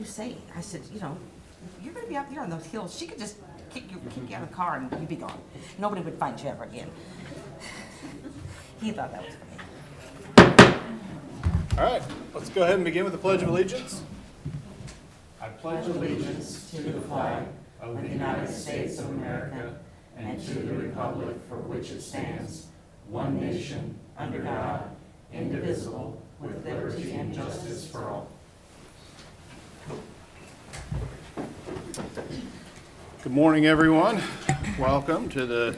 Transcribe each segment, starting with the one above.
say? I said, you know, you're going to be out there on those hills. She could just kick you out of the car and you'd be gone. Nobody would find you ever again. He thought that was funny. All right, let's go ahead and begin with the Pledge of Allegiance. I pledge allegiance to the flag of the United States of America and to the republic for which it stands, one nation, under God, indivisible, with liberty and justice for all. Good morning, everyone. Welcome to the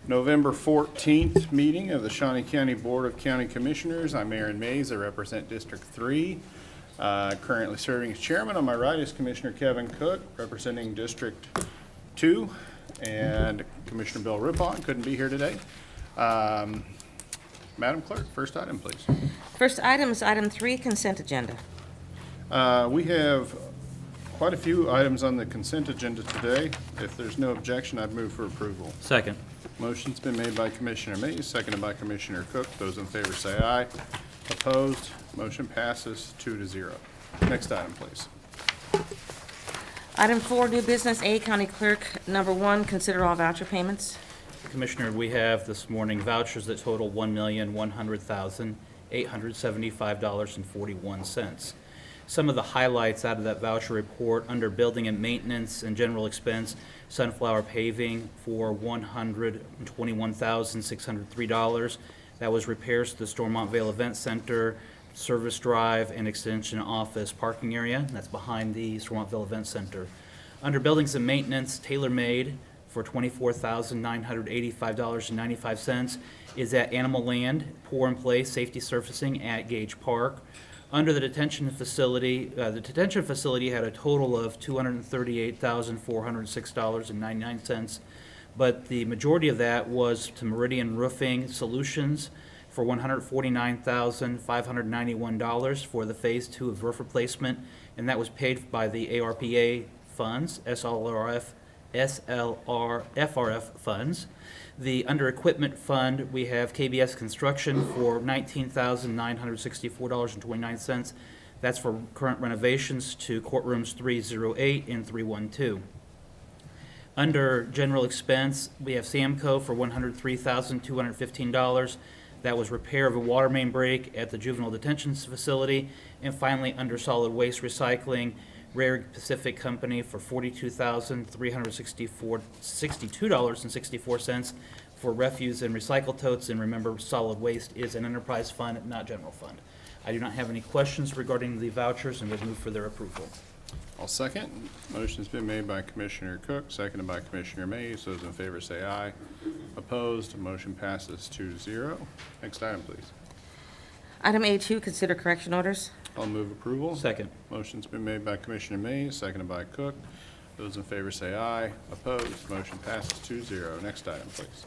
November 14th meeting of the Shawnee County Board of County Commissioners. I'm Aaron Mays. I represent District 3. Currently serving as chairman. On my right is Commissioner Kevin Cook, representing District 2, and Commissioner Bill Rippon couldn't be here today. Madam Clerk, first item, please. First item is item 3, consent agenda. We have quite a few items on the consent agenda today. If there's no objection, I'd move for approval. Second. Motion's been made by Commissioner Mays, seconded by Commissioner Cook. Those in favor say aye. Opposed? Motion passes 2-0. Next item, please. Item 4, new business. A, County Clerk, number 1, consider all voucher payments. Commissioner, we have this morning vouchers that total $1,100,875.41. Some of the highlights out of that voucher report: under building and maintenance and general expense, Sunflower Paving for $121,603. That was repairs to the Stormont Vale Event Center, service drive, and extension office parking area. That's behind the Stormont Vale Event Center. Under buildings and maintenance, Tailor Made for $24,985.95 is at Animal Land, Pour and Place Safety Surfacing at Gage Park. Under the detention facility had a total of $238,406.99, but the majority of that was to Meridian Roofing Solutions for $149,591 for the Phase 2 of roof replacement, and that was paid by the ARPA funds, FRF funds. The under equipment fund, we have KBS Construction for $19,964.29. That's for current renovations to courtrooms 308 and 312. Under general expense, we have Samco for $103,215. That was repair of a water main break at the juvenile detention facility. And finally, under solid waste recycling, Rare Pacific Company for $42,362.64 for refuse and recycle totes. And remember, solid waste is an enterprise fund, not general fund. I do not have any questions regarding the vouchers and would move for their approval. I'll second. Motion's been made by Commissioner Cook, seconded by Commissioner Mays. Those in favor say aye. Opposed? Motion passes 2-0. Next item, please. Item A2, consider correction orders. I'll move approval. Second. Motion's been made by Commissioner Mays, seconded by Cook. Those in favor say aye. Opposed? Motion passes 2-0. Next item, please.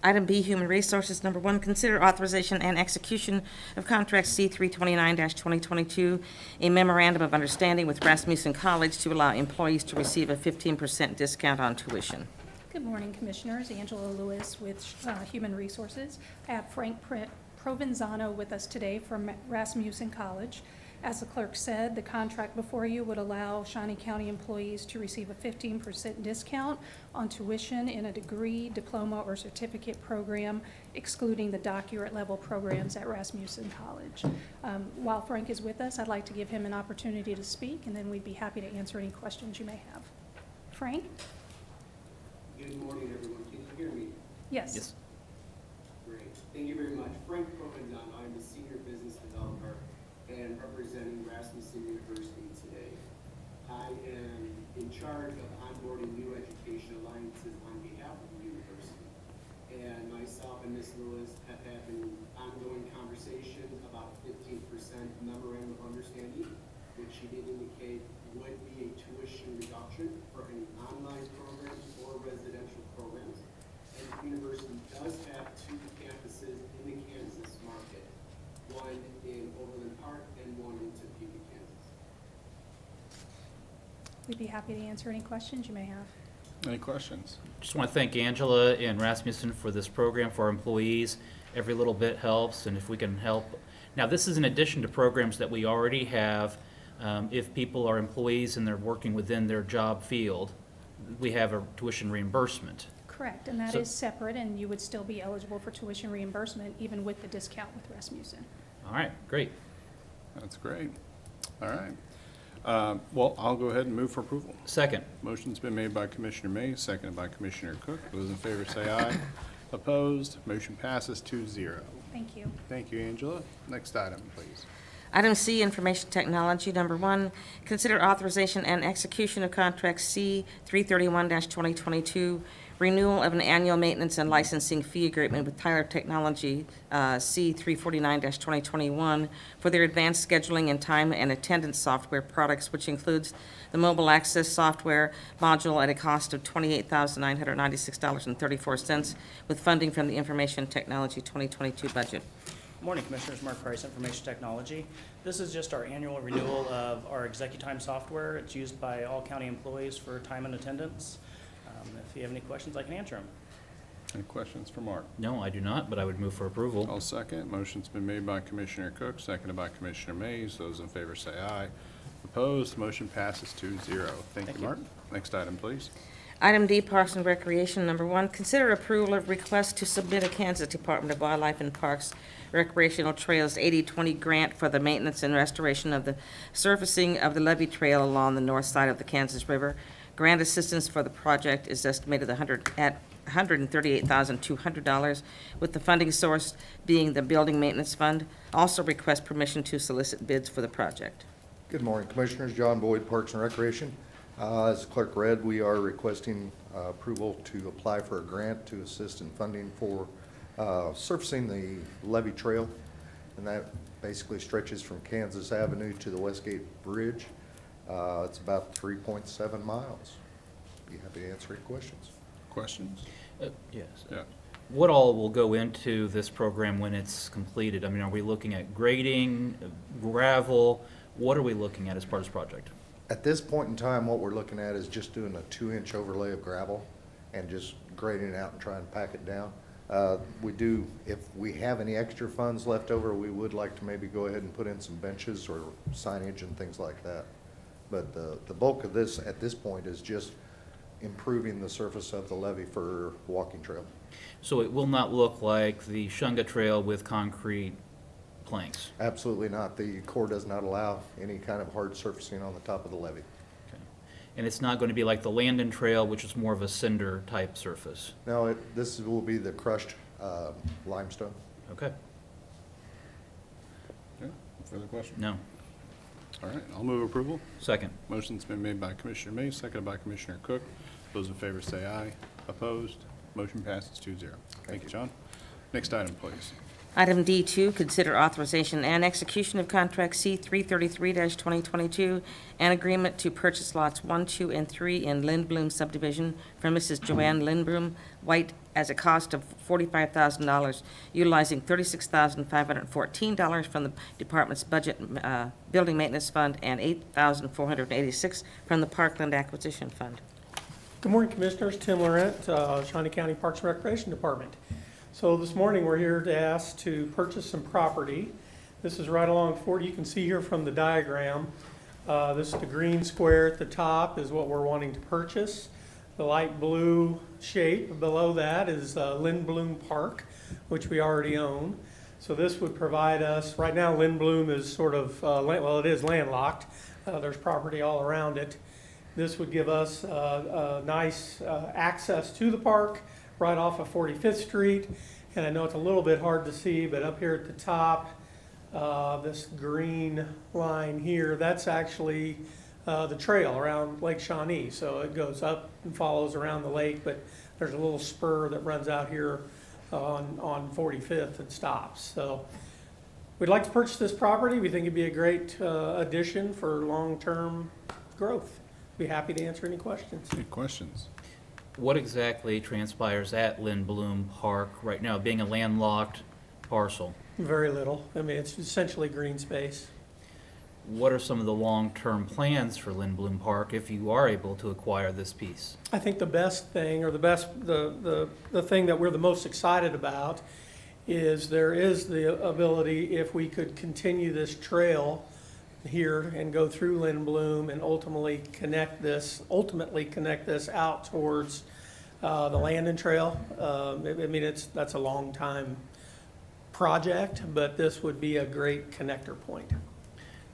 Item B, Human Resources, number 1, consider authorization and execution of contract C-329-2022, a memorandum of understanding with Rasmussen College to allow employees to receive a 15% discount on tuition. Good morning, Commissioners. Angela Lewis with Human Resources. I have Frank Provenzano with us today from Rasmussen College. As the clerk said, the contract before you would allow Shawnee County employees to receive a 15% discount on tuition in a degree, diploma, or certificate program, excluding the doctorate level programs at Rasmussen College. While Frank is with us, I'd like to give him an opportunity to speak, and then we'd be happy to answer any questions you may have. Frank? Good morning, everyone. Can you hear me? Yes. Yes. Great. Thank you very much. Frank Provenzano. I'm a senior business developer and representing Rasmussen University today. I am in charge of onboarding new education alliances on behalf of the university. And myself and Ms. Lewis have had an ongoing conversation about 15% memorandum of understanding, which she did indicate would be a tuition reduction for any online programs or residential programs. And the university does have 2 campuses in the Kansas market, one in Overland Park and one in Topeka, Kansas. We'd be happy to answer any questions you may have. Any questions? Just want to thank Angela and Rasmussen for this program for our employees. Every little bit helps, and if we can help. Now, this is in addition to programs that we already have If people are employees and they're working within their job field, we have a tuition reimbursement. Correct, and that So- is separate, and you would still be eligible for tuition reimbursement even with the discount with Rasmussen. All right, great. That's great. All right. Well, I'll go ahead and move for approval. Second. Motion's been made by Commissioner Mays, seconded by Commissioner Cook. Those in favor say aye. Opposed? Motion passes 2-0. Thank you. Thank you, Angela. Next item, please. Item C, Information Technology. Number 1, consider authorization and execution of contract C 331-2022, renewal of an annual maintenance and licensing fee agreement with Tyler Technology, C 349-2021, for their advanced scheduling and time and attendance software products, which includes the mobile access software module at a cost of $28,996.34, with funding from the Information Technology 2022 budget. Morning, Commissioners. Mark Price, Information Technology. This is just our annual renewal of our ExecuTime software. It's used by all county employees for time and attendance. If you have any questions, I can answer them. Any questions for Mark? No, I do not, but I would move for approval. I'll second. Motion's been made by Commissioner Cook, seconded by Commissioner Mays. Those in favor say aye. Opposed? Motion passes 2-0. Thank you, you. Mark. Next item, please. Item D, Parks and Recreation. Number 1, consider approval of request to submit a Kansas Department of Wildlife and Parks Recreational Trails 80/20 grant for the maintenance and restoration of the surfacing of the levee trail along the north side of the Kansas River. Grant assistance for the project is estimated at $138,200, with the funding source being the Building Maintenance Fund. Also request permission to solicit bids for the project. Good morning, Commissioners. John Boyd, Parks and Recreation. As the clerk read, we are requesting approval to apply for a grant to assist in funding for surfacing the levee trail, and that basically stretches from Kansas Avenue to the Westgate Bridge. It's about 3.7 miles. Be happy to answer any questions. Questions? Yes. Yeah. What all will go into this program when it's completed? I mean, are we looking at grading, gravel? What are we looking at as part of this project? At this point in time, what we're looking at is just doing a 2-inch overlay of gravel and just grading it out and trying to pack it down. If we have any extra funds left over, we would like to maybe go ahead and put in some benches or signage and things like that. But the bulk of this, at this point, is just improving the surface of the levee for walking trail. So it will not look like the Shunga Trail with concrete planks? Absolutely not. The Corps does not allow any kind of hard surfacing on the top of the levee. Okay. And it's not going to be like the Landon Trail, which is more of a cinder-type surface? No, this will be the crushed limestone. Okay. Okay. Further questions? No. All right. I'll move approval. Second. Motion's been made by Commissioner Mays, seconded by Commissioner Cook. Those in favor say aye. Opposed? Motion passes 2-0. Thank you, John. Next item, please. Item D2, consider authorization and execution of contract C 333-2022, an agreement to purchase lots 1, 2, and 3 in Lindblom subdivision from Mrs. Joanne Lindblom White as a cost of $45,000, utilizing $36,514 from the department's budget building maintenance fund and $8,486 from the Parkland Acquisition Fund. Good morning, Commissioners. Tim Laurent, Shawnee County Parks and Recreation Department. So this morning, we're here to ask to purchase some property. This is right along 40. You can see here from the diagram. This is the green square at the top is what we're wanting to purchase. The light blue shape below that is Lindblom Park, which we already own. So this would provide us, right now Lindblom is sort of, well, it is landlocked. There's property all around it. This would give us nice access to the park right off of 45th Street. And I know it's a little bit hard to see, but up here at the top, this green line here, that's actually the trail around Lake Shawnee. So it goes up and follows around the lake, but there's a little spur that runs out here on 45th and stops. So we'd like to purchase this property. We think it'd be a great addition for long-term growth. Be happy to answer any questions. Any questions? What exactly transpires at Lindblom Park right now, being a landlocked parcel? Very little. I mean, it's essentially green space. What are some of the long-term plans for Lindblom Park if you are able to acquire this piece? I think the best thing, or the thing that we're the most excited about is there is the ability, if we could continue this trail here and go through Lynn Bloom and ultimately connect this out towards the Landon Trail. I mean, that's a long time project, but this would be a great connector point.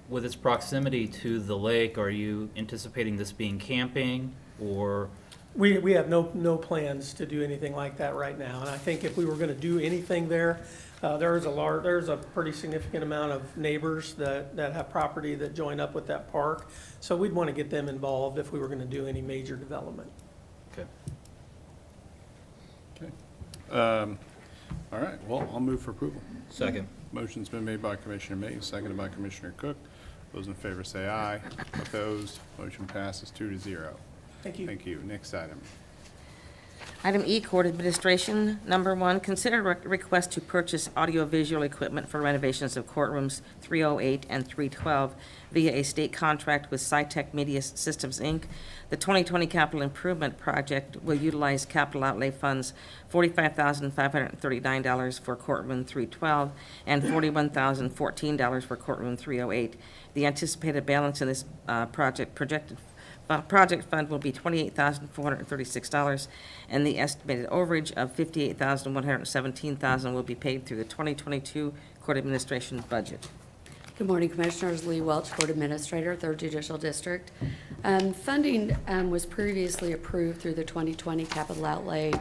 With its proximity to the lake, are you anticipating this being camping or? We have no plans to do anything like that right now. And I think if we were gonna do anything there, there's a pretty significant amount of neighbors that have property that join up with that park. So we'd want to get them involved if we were gonna do any major development. Okay. Okay. All right, well, I'll move for approval. Second. Motion's been made by Commissioner Mays, seconded by Commissioner Cook. Those in favor say aye. Opposed, motion passes 2-0. Thank you. Thank you. Next item. Item E, Court Administration. Number 1, consider request to purchase audiovisual equipment for renovations of courtrooms 308 and 312 via a state contract with SciTech Media Systems, Inc. The 2020 capital improvement project will utilize capital outlay funds $45,539 for courtroom 312 and $41,014 for courtroom 308. The anticipated balance in this project fund will be $28,436, and the estimated overage of $58,117 will be paid through the 2022 Court Administration budget. Good morning, Commissioners. Lee Welch, Court Administrator, 3rd Judicial District. Funding was previously approved through the 2020 capital outlay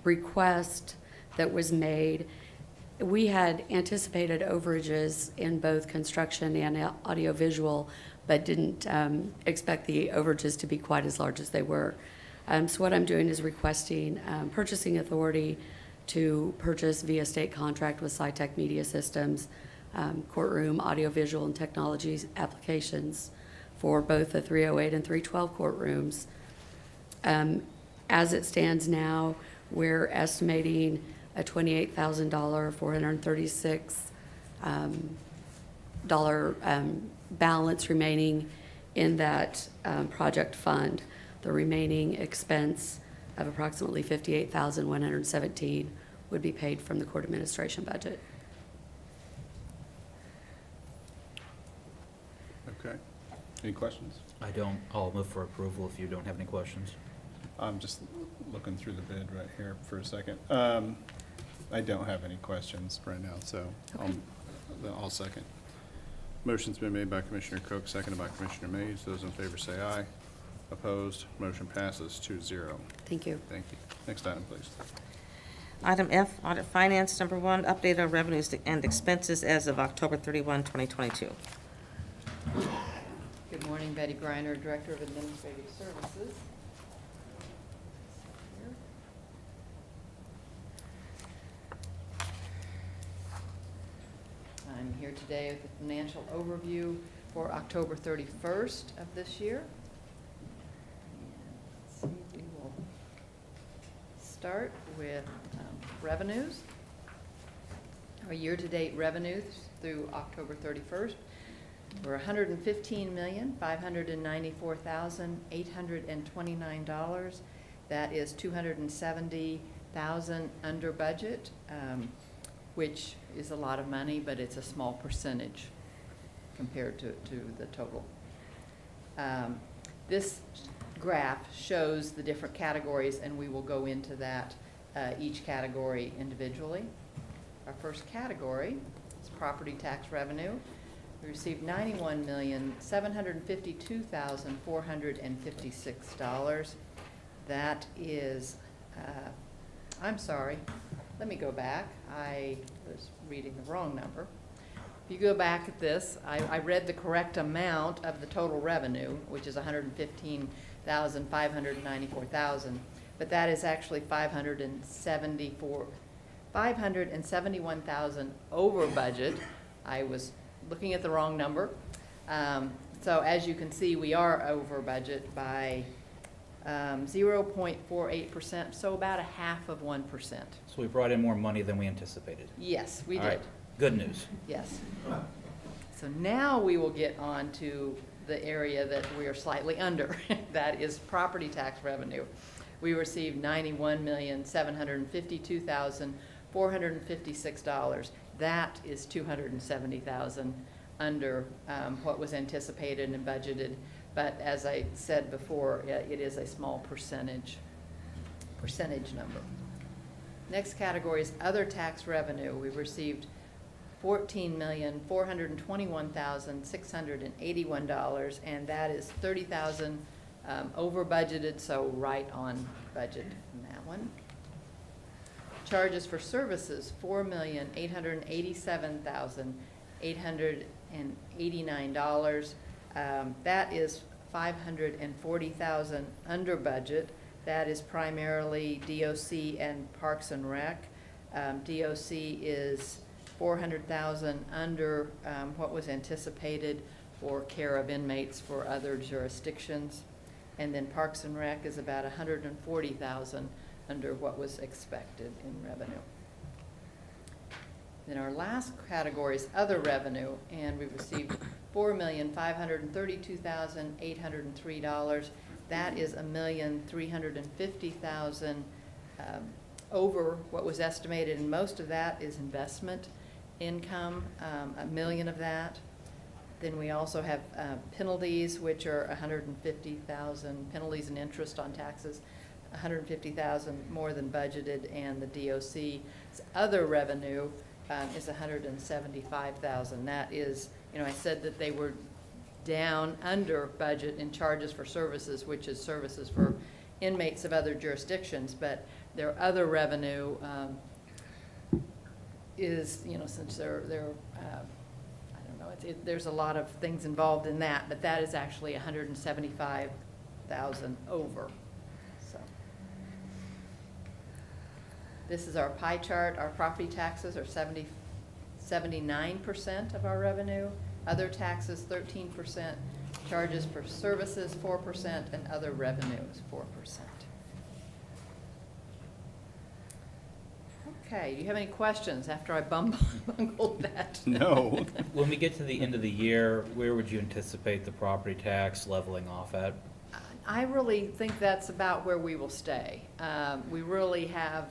request that was made. We had anticipated overages in both construction and audiovisual, but didn't expect the overages to be quite as large as they were. So what I'm doing is requesting purchasing authority to purchase via state contract with SciTech Media Systems courtroom, audiovisual, and technologies applications for both the 308 and 312 courtrooms. As it stands now, we're estimating a $28,000, $436 balance remaining in that project fund. The remaining expense of approximately $58,117 would be paid from the court administration budget. Okay. Any questions? I don't. I'll move for approval if you don't have any questions. I'm just looking through the bid right here for a second. I don't have any questions right now, so I'll second. Motion's been made by Commissioner Cook, seconded by Commissioner Mays. Those in favor say aye. Opposed, motion passes 2-0. Thank you. Thank you. Next item, please. Item F, Audit Finance. Number 1, update on revenues and expenses as of October 31, 2022. Good morning, Betty Griner, Director of Administrative Services. I'm here today with a financial overview for October 31st of this year. And let's see, we will start with revenues. Our year-to-date revenues through October 31st were $115,594,829. That is $270,000 under budget, which is a lot of money, but it's a small percentage compared to the total. This graph shows the different categories, and we will go into that each category individually. Our first category is property tax revenue. We received $91,752,456. That is, I'm sorry, let me go back. I was reading the wrong number. If you go back at this, I read the correct amount of the total revenue, which is $115,594,000, but that is actually $571,000 over budget. I was looking at the wrong number. So as you can see, we are over budget by 0.48%, so about 0.5%. So we brought in more money than we anticipated. Yes, we All did. right. Good news. Yes. So now we will get on to the area that we are slightly under. That is property tax revenue. We received $91,752,456. That is $270,000 under what was anticipated and budgeted. But as I said before, it is a small percentage number. Next category is other tax revenue. We received $14,421,681, and that is $30,000 over budgeted, so right on budget from that one. Charges for services, $4,887,889. That is $540,000 under budget. That is primarily DOC and Parks and Rec. DOC is $400,000 under what was anticipated for care of inmates for other jurisdictions. And then Parks and Rec is about $140,000 under what was expected in revenue. Then our last category is other revenue, and we received $4,532,803. That is $1,350,000 over what was estimated, and most of that is investment income, $1 million of that. Then we also have penalties, which are $150,000, penalties and interest on taxes, $150,000 more than budgeted, and the DOC's other revenue is $175,000. That is, I said that they were down under budget in charges for services, which is services for inmates of other jurisdictions, but their other revenue is, since they're I don't know, there's a lot of things involved in that, but that is actually $175,000 over. So this is our pie chart. Our property taxes are 79% of our revenue, other taxes 13%, charges for services 4%, and other revenue is 4%. Okay, do you have any questions after I bungled that? No. When we get to the end of the year, where would you anticipate the property tax leveling off at? I really think that's about where we will stay. We really have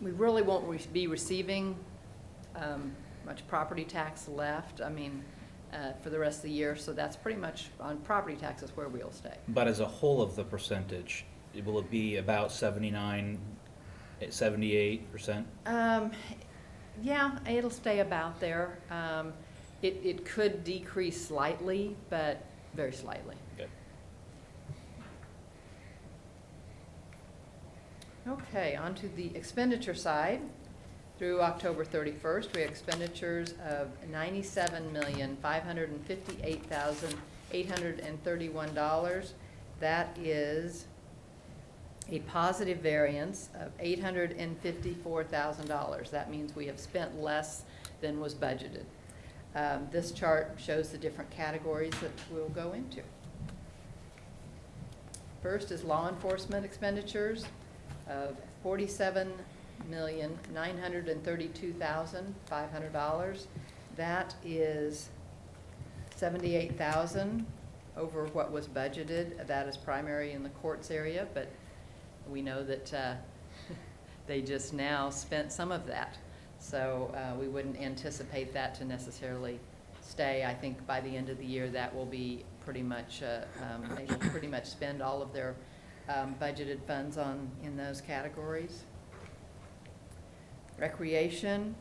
we really won't be receiving much property tax left, for the rest of the year, so that's pretty much on property taxes where we'll stay. But as a whole of the percentage, will it be about 78%? Yeah, it'll stay about there. It could decrease slightly, but very slightly. Good. Okay, on to the expenditure side. Through October 31st, we have expenditures of $97,558,831. That is a positive variance of $854,000. That means we have spent less than was budgeted. This chart shows the different categories that we'll go into. First is law enforcement expenditures of $47,932,500. That is $78,000 over what was budgeted. That is primary in the courts area, but we know that they just now spent some of that. So we wouldn't anticipate that to necessarily stay. I think by the end of the year that will be pretty much, they will pretty much spend all of their budgeted funds in those categories. Recreation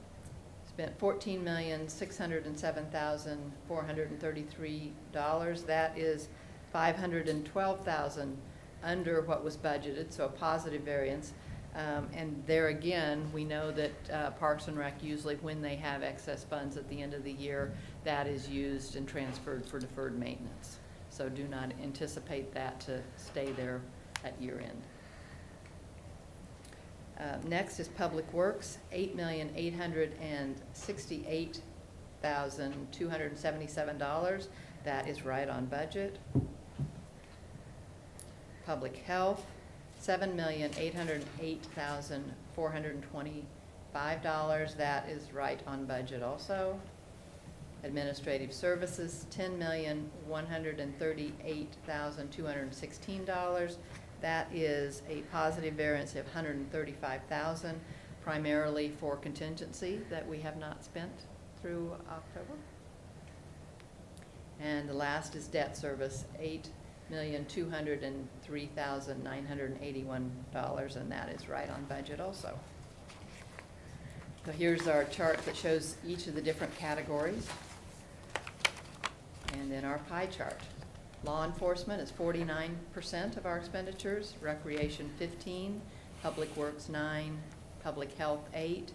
spent $14,607,433. That is $512,000 under what was budgeted, so a positive variance. And there again, we know that Parks and Rec usually, when they have excess funds at the end of the year, that is used and transferred for deferred maintenance. So do not anticipate that to stay there at year end. Next is Public Works, $8,868,277. That is right on budget. Public Health, $7,808,425. That is right on budget also. Administrative Services, $10,138,216. That is a positive variance of $135,000. primarily for contingency that we have not spent through October. And the last is debt service, $8,203,981, and that is right on budget also. So here's our chart that shows each of the different categories. And then our pie chart. Law enforcement is 49% of our expenditures, recreation 15%, public works 9%, public health 8%,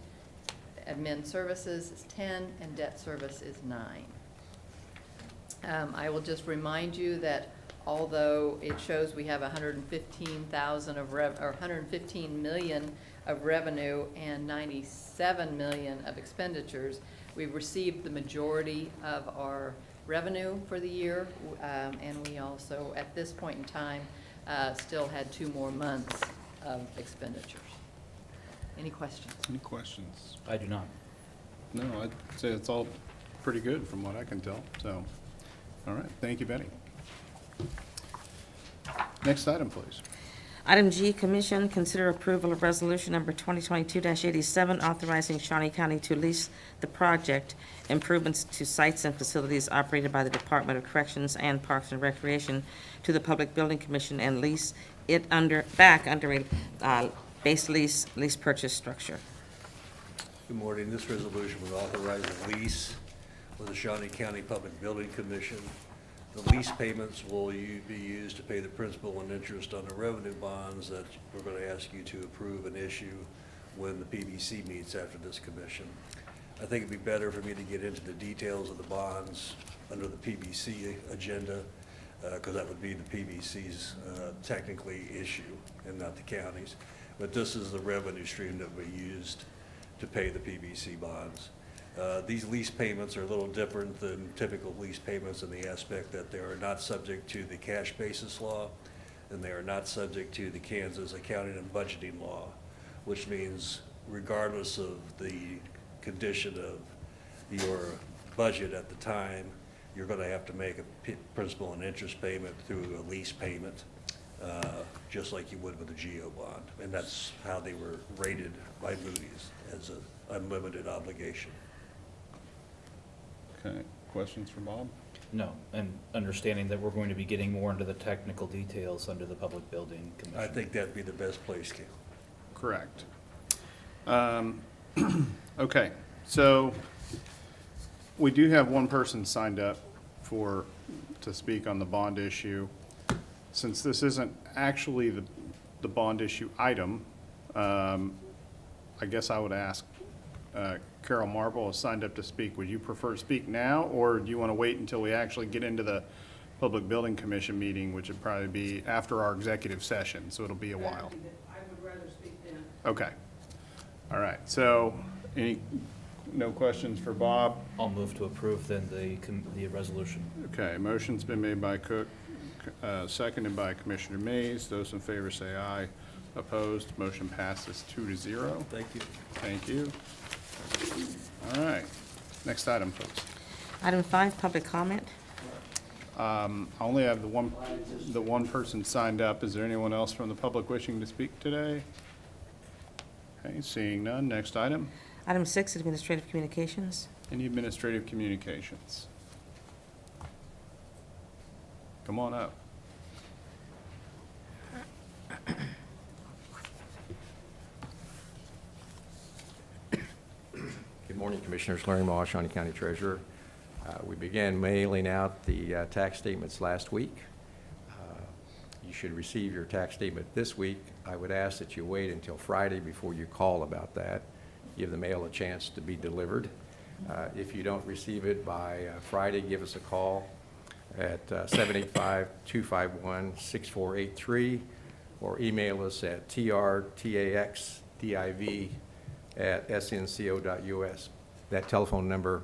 admin services is 10%, and debt service is 9%. I will just remind you that although it shows we have 115,000 of or 115 million of revenue and 97 million of expenditures, we've received the majority of our revenue for the year, and we also, at this point in time, still had 2 more months of expenditures. Any questions? Any questions? I do not. No, I'd say it's all pretty good from what I can tell, so, all right, thank you, Betty. Next item, please. Item G, Commission, consider approval of resolution number 2022-87, authorizing Shawnee County to lease the project improvements to sites and facilities operated by the Department of Corrections and Parks and Recreation to the Public Building Commission and lease it back under a base lease purchase structure. Good morning. This resolution would authorize a lease with the Shawnee County Public Building Commission. The lease payments will be used to pay the principal and interest on the revenue bonds that we're going to ask you to approve and issue when the PBC meets after this commission. I think it'd be better for me to get into the details of the bonds under the PBC agenda, because that would be the PBC's technically issue and not the county's. But this is the revenue stream that we used to pay the PBC bonds. These lease payments are a little different than typical lease payments in the aspect that they are not subject to the cash basis law, and they are not subject to the Kansas accounting and budgeting law, which means regardless of the condition of your budget at the time, you're going to have to make a principal and interest payment through a lease payment, just like you would with a GO bond. And that's how they were rated by Moody's, as an unlimited obligation. Okay, questions for Bob? No, and understanding that we're going to be getting more into the technical details under the Public Building Commission. I think that'd be the best place, Cal. Correct. Okay, so we do have one person signed up to speak on the bond issue. Since this isn't actually the bond issue item, I guess I would ask, Carol Marble has signed up to speak. Would you prefer to speak now, or do you want to wait until we actually get into the Public Building Commission meeting, which would probably be after our executive session, so it'll be a while? I would rather speak then. Okay. All right, so no questions for Bob? I'll move to approve then the resolution. Okay, motion's been made by Cook, seconded by Commissioner Mays. Those in favor say aye. Opposed, motion passes 2-0. Thank you. Thank you. All right, next item, please. Item 5, public comment. I only have the one person signed up. Is there anyone else from the public wishing to speak today? Okay, seeing none. Next item. Item 6, administrative communications. Any administrative communications? Come on up. Good morning, Commissioners. Larry Moss, Shawnee County Treasurer. We began mailing out the tax statements last week. You should receive your tax statement this week. I would ask that you wait until Friday before you call about that. Give the mail a chance to be delivered. If you don't receive it by Friday, give us a call at 785-251-6483 or email us at trtaxdiv@snco.us. That telephone number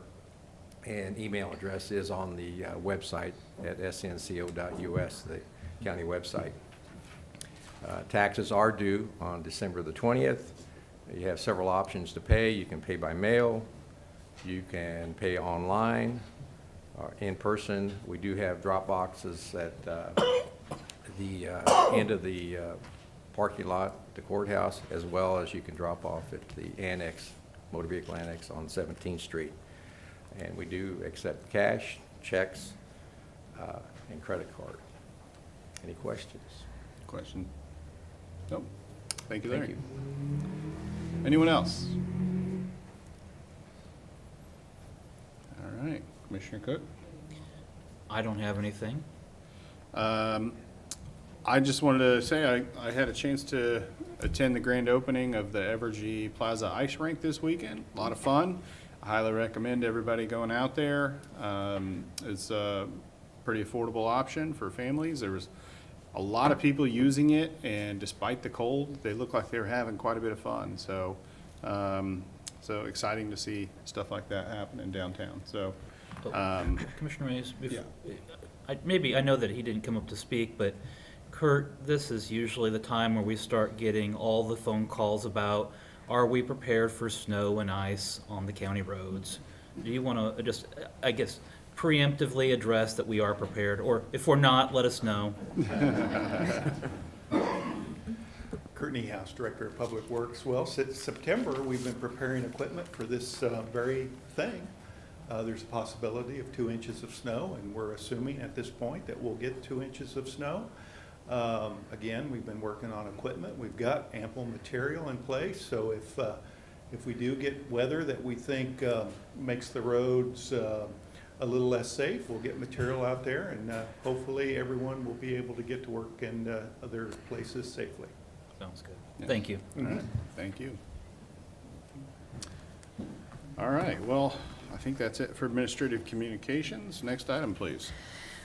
and email address is on the website at snco.us, the county website. Taxes are due on December the 20th. You have several options to pay. You can pay by mail. You can pay online or in person. We do have drop boxes at the end of the parking lot, the courthouse, as well as you can drop off at the annex, motor vehicle annex on 17th Street. And we do accept cash, checks, and credit card. Any questions? Question? Nope. Thank you, Thank Larry. you. Anyone else? All right, Commissioner Cook? I don't have anything. I just wanted to say I had a chance to attend the grand opening of the Evergy Plaza Ice Rink this weekend. A lot of fun. I highly recommend everybody going out there. It's a pretty affordable option for families. There was a lot of people using it, and despite the cold, they look like they were having quite a bit of fun. So, so exciting to see stuff like that happen in downtown. So, Commissioner Mays, yeah. I know that he didn't come up to speak, but Kurt, this is usually the time where we start getting all the phone calls about, are we prepared for snow and ice on the county roads? Do you want to just, I guess, preemptively address that we are prepared, or if we're not, let us know? Kurt Niehaus, Director of Public Works. Well, since September, we've been preparing equipment for this very thing. There's a possibility of 2 inches of snow, and we're assuming at this point that we'll get 2 inches of snow. Again, we've been working on equipment. We've got ample material in place, so if we do get weather that we think makes the roads a little less safe, we'll get material out there, and hopefully everyone will be able to get to work in other places safely. Sounds good. Yeah. Thank you. All right, thank you. All right, well, I think that's it for administrative communications. Next item, please.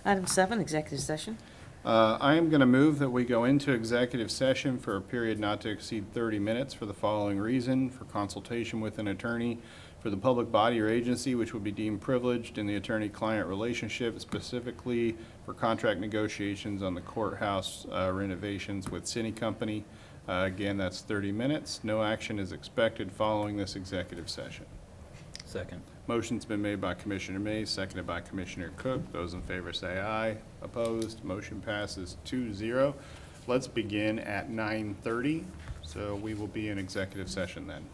Item 7, executive session. I am going to move that we go into executive session for a period not to exceed 30 minutes for the following reason: for consultation with an attorney for the public body or agency which would be deemed privileged in the attorney-client relationship, specifically for contract negotiations on the courthouse renovations with City Company. Again, that's 30 minutes. No action is expected following this executive session. Second. Motion's been made by Commissioner Mays, seconded by Commissioner Cook. Those in favor say aye. Opposed? Motion passes 2-0. Let's begin at 9:30. So we will be in executive session then.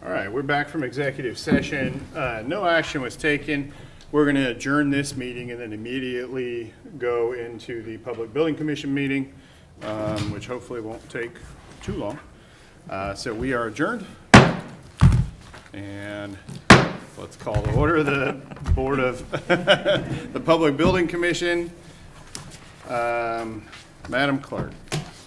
All right, we're back from executive session. No action was taken. We're going to adjourn this meeting and then immediately go into the Public Building Commission meeting, which hopefully won't take too long. So we are adjourned. And let's call to order the Board of the Public Building Commission. Madam Clerk.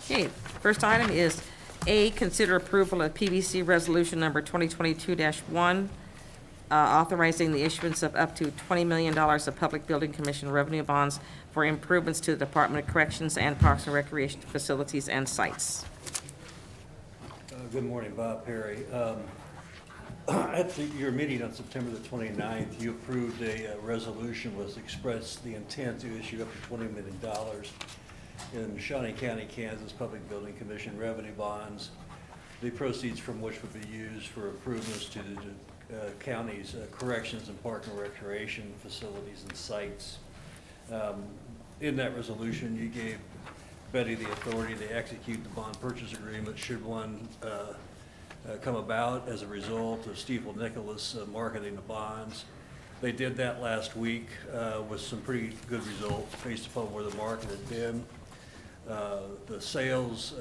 Okay, first item is A, consider approval of PBC Resolution Number 2022-1, authorizing the issuance of up to $20 million of Public Building Commission revenue bonds for improvements to the Department of Corrections and Parks and Recreation facilities and sites. Good morning, Bob Perry. At your meeting on September the 29th, you approved a resolution which expressed the intent to issue up to $20 million in Shawnee County, Kansas Public Building Commission revenue bonds, the proceeds from which would be used for improvements to the county's corrections and park and recreation facilities and sites. In that resolution, you gave Betty the authority to execute the bond purchase agreement should one come about as a result of Stiefel Nicholas marketing the bonds. They did that last week with some pretty good results based upon where the market had been. The sales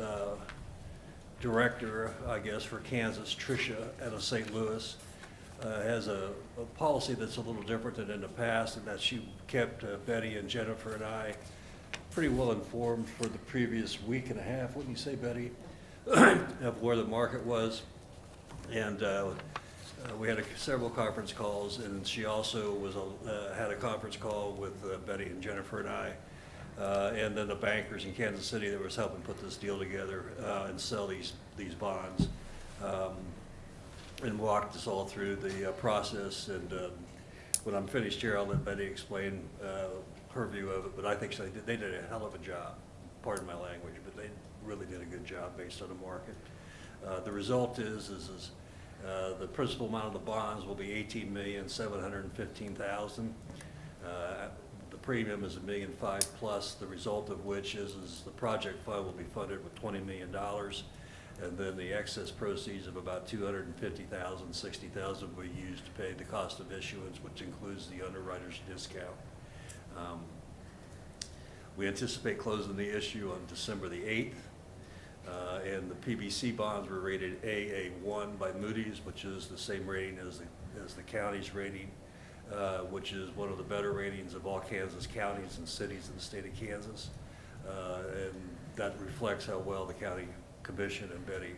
director, I guess, for Kansas, Tricia, out of St. Louis, has a policy that's a little different than in the past, and that she kept Betty and Jennifer and I pretty well informed for the previous week and a half, wouldn't you say, Betty, of where the market was. And we had several conference calls, and she also was had a conference call with Betty and Jennifer and I, and then the bankers in Kansas City that was helping put this deal together and sell these bonds, and walked us all through the process. And when I'm finished here, I'll let Betty explain her view of it, but I think they did a hell of a job, pardon my language, but they really did a good job based on the market. The result is the principal amount of the bonds will be $18,715,000. The premium is $1.5 million plus, the result of which is the project fund will be funded with $20 million. And then the excess proceeds of about $250,000, $60,000 will be used to pay the cost of issuance, which includes the underwriter's discount. We anticipate closing the issue on December the 8th. And the PBC bonds were rated AA1 by Moody's, which is the same rating as the county's rating, which is one of the better ratings of all Kansas counties and cities in the state of Kansas. And that reflects how well the county commission and Betty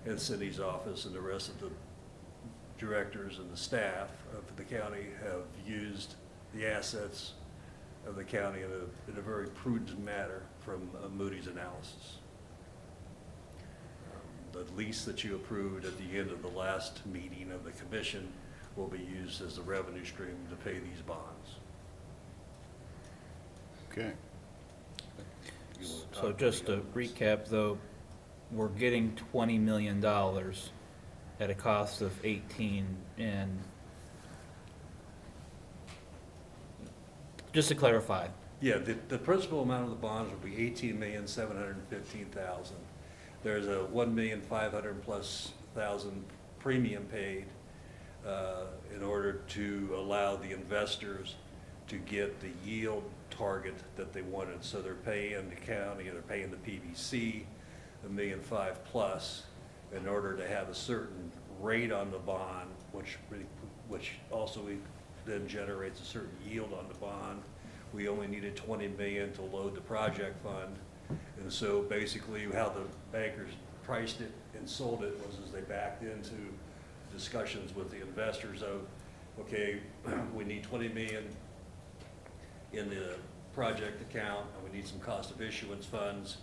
and Cindy's office and the rest of the directors and the staff of the county have used the assets of the county in a very prudent manner from Moody's analysis. The lease that you approved at the end of the last meeting of the commission will be used as the revenue stream to pay these bonds. Okay. So just to recap, though, we're getting $20 million at a cost of 18, and just to clarify. Yeah, the principal amount of the bonds will be $18,715,000. There's a $1,500,000+ premium paid in order to allow the investors to get the yield target that they wanted. So they're paying the county, or they're paying the PBC $1.5 million plus in order to have a certain rate on the bond, which also then generates a certain yield on the bond. We only needed $20 million to load the project fund. And so basically how the bankers priced it and sold it was as they backed into discussions with the investors of, okay, we need $20 million in the project account, and we need some cost of issuance funds.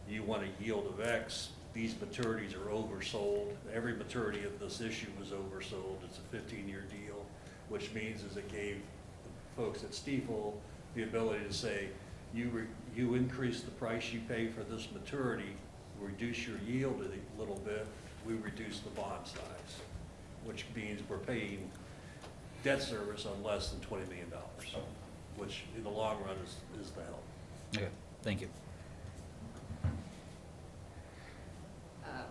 You want a yield of X. These maturities are oversold. Every maturity of this issue was oversold. It's a 15-year deal, which means is it gave the folks at Stiefel the ability to say, you increase the price you pay for this maturity, reduce your yield a little bit, we reduce the bond size, which means we're paying debt service on less than $20 million, which in the long run is the help. Okay, thank you.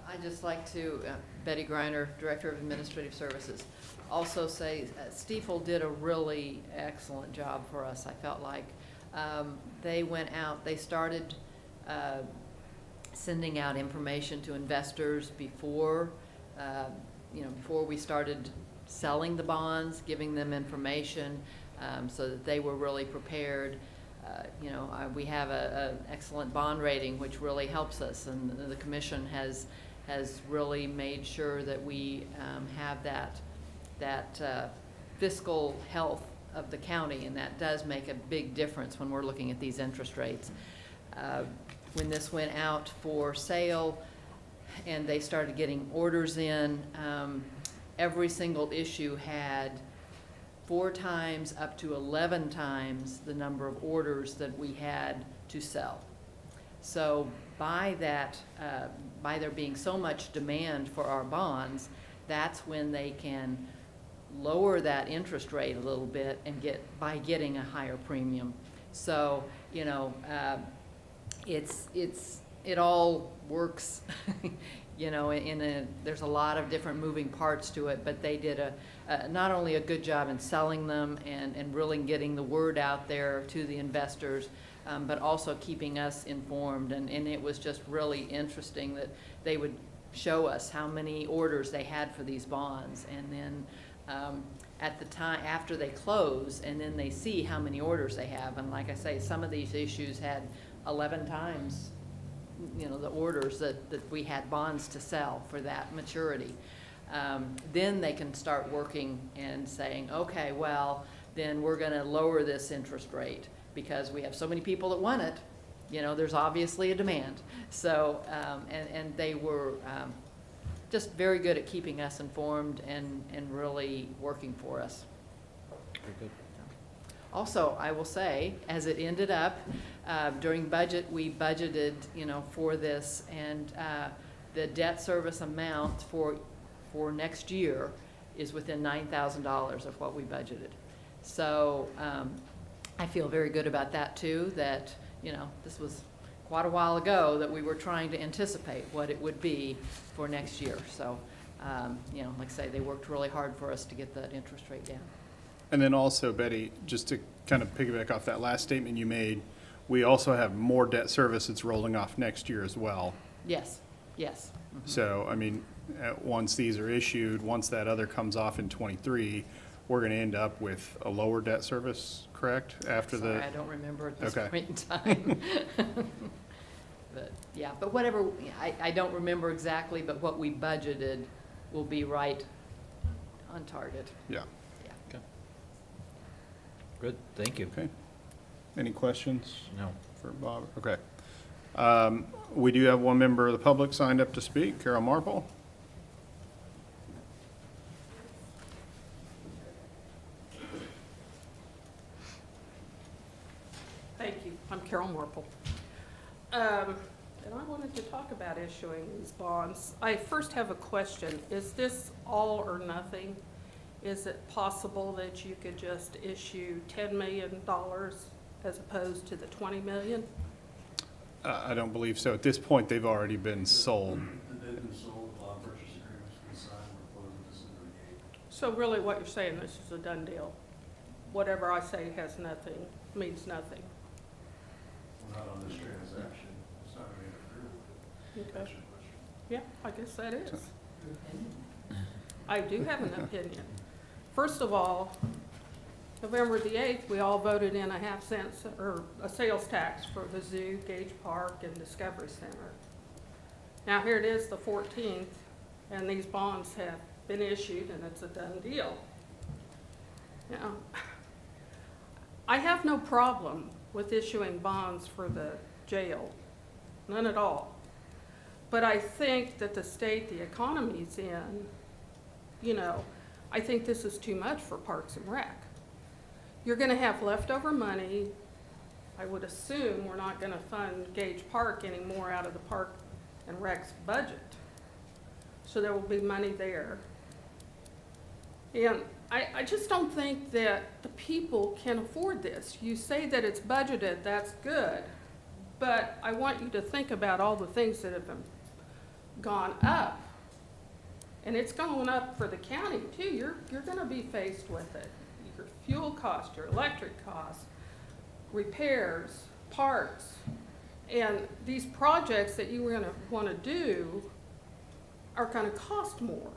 I'd just like to, Betty Griner, Director of Administrative Services, also say Stiefel did a really excellent job for us, I felt like. They went out, they started sending out information to investors before, before we started selling the bonds, giving them information so that they were really prepared. We have an excellent bond rating, which really helps us, and the commission has really made sure that we have that fiscal health of the county, and that does make a big difference when we're looking at these interest rates. When this went out for sale and they started getting orders in, every single issue had 4 times up to 11 times the number of orders that we had to sell. So by that, by there being so much demand for our bonds, that's when they can lower that interest rate a little bit and by getting a higher premium. So, it all works, there's a lot of different moving parts to it, but they did not only a good job in selling them and really getting the word out there to the investors, but also keeping us informed. And it was just really interesting that they would show us how many orders they had for these bonds. And then at the time, after they close, and then they see how many orders they have. And like I say, some of these issues had 11 times the orders that we had bonds to sell for that maturity. Then they can start working and saying, okay, well, then we're going to lower this interest rate because we have so many people that want it. There's obviously a demand. So, and they were just very good at keeping us informed and really working for us. Very good. Also, I will say, as it ended up, during budget, we budgeted, for this, and the debt service amount for next year is within $9,000 of what we budgeted. So I feel very good about that too, that, this was quite a while ago that we were trying to anticipate what it would be for next year. So, like I say, they worked really hard for us to get that interest rate down. And then also, Betty, just to kind of piggyback off that last statement you made, we also have more debt service that's rolling off next year as well. Yes, yes. Mm-hmm. So, I mean, once these are issued, once that other comes off in '23, we're going to end up with a lower debt service, correct? After Sorry, I don't remember at this Okay. point in time. But, yeah, but whatever, I don't remember exactly, but what we budgeted will be right on target. Yeah. Good, thank you. Okay. Any questions? No. For Bob? Okay. We do have one member of the public signed up to speak, Carol Marple. Thank you. I'm Carol Morple. And I wanted to talk about issuing these bonds. I first have a question. Is this all or nothing? Is it possible that you could just issue $10 million as opposed to the $20 million? I don't believe so. At this point, they've already been sold. They've been sold, purchase agreements been signed, we're closing December 8th. So really what you're saying, this is a done deal? Whatever I say has nothing, means nothing? We're not on this transaction, it's not going to interfere with it. Okay. That's your question. Yeah, I guess that is. I do have an opinion. First of all, November the 8th, we all voted in a half-cent or a sales tax for the zoo, Gage Park, and Discovery Center. Now here it is, the 14th, and these bonds have been issued, and it's a done deal. Now, I have no problem with issuing bonds for the jail, none at all. But I think that the state the economy's in, I think this is too much for Parks and Rec. You're gonna have leftover money. I would assume we're not gonna fund Gage Park anymore out of the Park and Rec's budget. So there will be money there. And I just don't think that the people can afford this. You say that it's budgeted, that's good. But I want you to think about all the things that have gone up. And it's going up for the county too. You're gonna be faced with it. Your fuel costs, your electric costs, repairs, parts. And these projects that you were gonna wanna do are gonna cost more.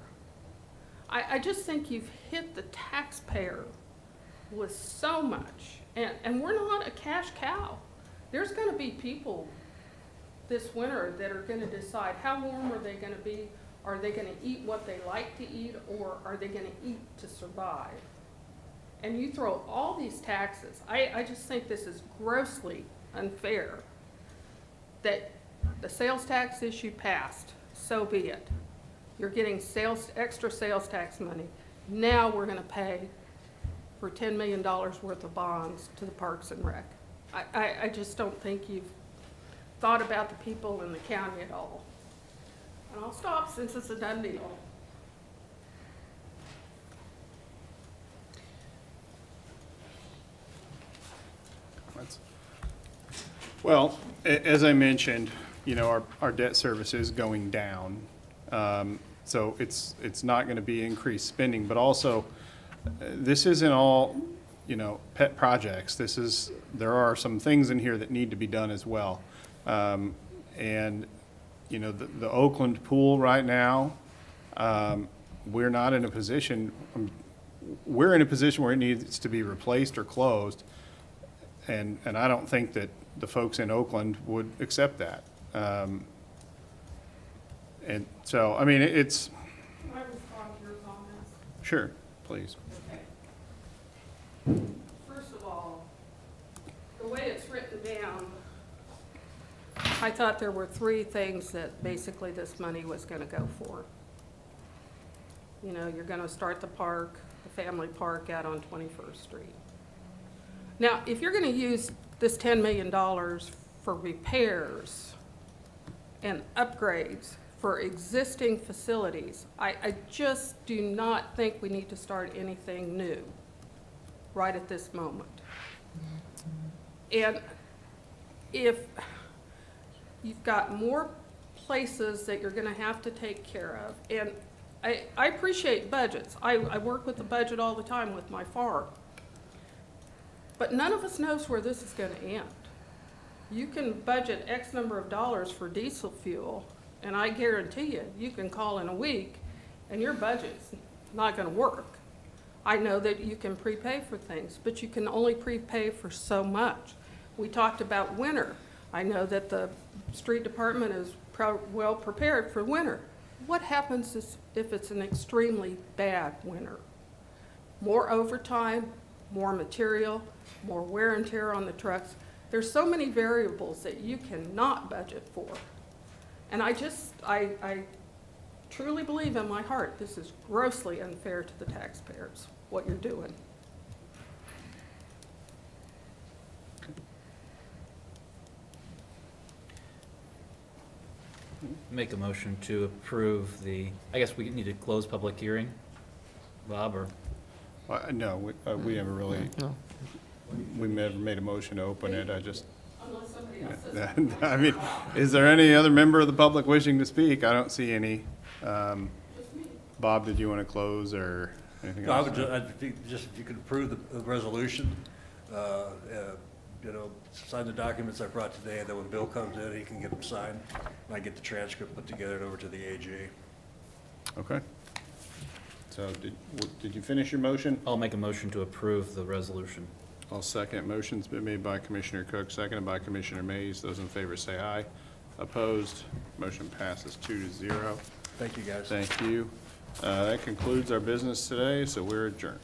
I just think you've hit the taxpayer with so much. And we're not a cash cow. There's gonna be people this winter that are gonna decide how warm are they gonna be? Are they gonna eat what they like to eat, or are they gonna eat to survive? And you throw all these taxes, I just think this is grossly unfair that the sales tax issue passed, so be it. You're getting extra sales tax money. Now we're gonna pay for $10 million worth of bonds to the Parks and Rec. I just don't think you've thought about the people in the county at all. And I'll stop since it's a done deal. Well, as I mentioned, you know, our debt service is going down. So it's not going to be increased spending, but also this isn't all, you know, pet projects. There are some things in here that need to be done as well. And, you know, the Oakland pool right now, we're not in a position, we're in a position where it needs to be replaced or closed. And I don't think that the folks in Oakland would accept that. And so, I mean, it's, Can I respond to your comments? sure, please. Okay. First of all, the way it's written down, I thought there were 3 things that basically this money was gonna go for. You know, you're gonna start the park, the family park out on 21st Street. Now, if you're gonna use this $10 million for repairs and upgrades for existing facilities, I just do not think we need to start anything new right at this moment. And if you've got more places that you're gonna have to take care of, and I appreciate budgets. I work with the budget all the time with my farm. But none of us knows where this is gonna end. You can budget X number of dollars for diesel fuel, and I guarantee you can call in a week and your budget's not gonna work. I know that you can prepay for things, but you can only prepay for so much. We talked about winter. I know that the street department is well prepared for winter. What happens if it's an extremely bad winter? More overtime, more material, more wear and tear on the trucks. There's so many variables that you cannot budget for. And I truly believe in my heart, this is grossly unfair to the taxpayers, what you're doing. Make a motion to approve I guess we need to close public hearing, Bob, or? No, we haven't really, we never made a motion to open it. I just, Unless somebody else says. I mean, is there any other member of the public wishing to speak? I don't see any. Bob, did you want to close or anything No, I else? would just, if you could approve the resolution, you know, sign the documents I brought today, and then when Bill comes in, he can get them signed, and I get the transcript put together and over to the AG. Okay. So did you finish your motion? I'll make a motion to approve the resolution. I'll second. Motion's been made by Commissioner Cook, seconded by Commissioner Mays. Those in favor say aye. Opposed? Motion passes 2-0. Thank you, guys. Thank you. That concludes our business today, so we're adjourned.